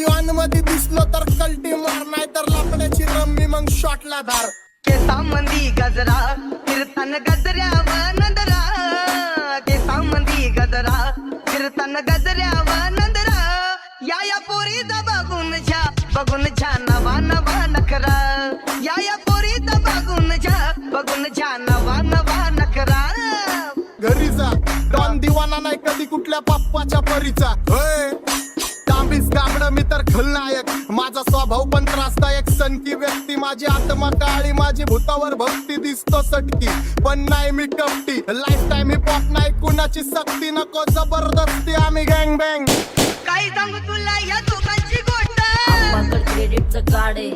दिवाण मध्ये दिसलो तर कल्टी मार, नाही तर लापड्याची रम्मी मग शॉटला धार. केसामंदी गजरा कीर्तन गजऱ्यावर नंदरा, केसामंदी गजरा कीर्तन गजऱ्यावर नंदरा. या पोरीचा बघून छा नवा नवा नखरा, या पोरीचा बघून छा नवा नवा नखरा. घरी जा डॉन दिवाना नाही कधी कुठल्या पप्पाच्या परीचा. होय तांबीस गाबड मी तर खलनायक, माझा स्वभाव पण त्रासदायक. सनकी व्यक्ती माझी आत्मा काळी, माझी भूतावर भक्ती दिसतो सटकी, पण नाही मी कपटी. लाईफ टाइम हिप हॉप नाही कुणाची सक्ती, नको जबरदस्ती आम्ही गँग बँग. काय सांगू तुला या दोघांची गोष्ट. क्रेडिटचं कार्ड आहे